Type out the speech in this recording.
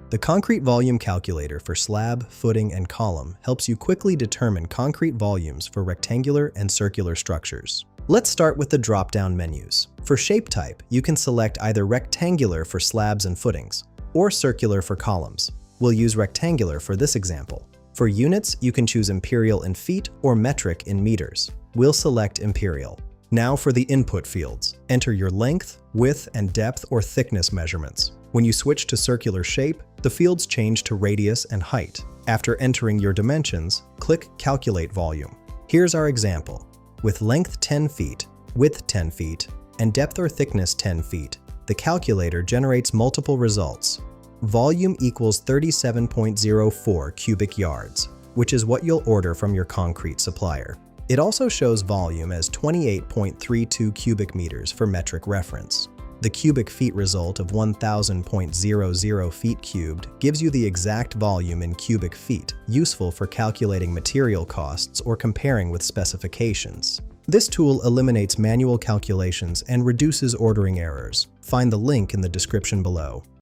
The concrete volume calculator for slab, footing, and column helps you quickly determine concrete volumes for rectangular and circular structures. Let's start with the drop-down menus. For shape type, you can select either rectangular for slabs and footings, or circular for columns. We'll use rectangular for this example. For units, you can choose imperial in feet or metric in meters. We'll select imperial. Now for the input fields. Enter your length, width, and depth or thickness measurements. When you switch to circular shape, the fields change to radius and height. After entering your dimensions, click Calculate Volume. Here's our example. With length 10 feet, width 10 feet, and depth or thickness 10 feet, the calculator generates multiple results. Volume equals 37.04 cubic yards, which is what you'll order from your concrete supplier. It also shows volume as 28.32 cubic meters for metric reference. The cubic feet result of 1,000.00 feet cubed gives you the exact volume in cubic feet, useful for calculating material costs or comparing with specifications. This tool eliminates manual calculations and reduces ordering errors. Find the link in the description below.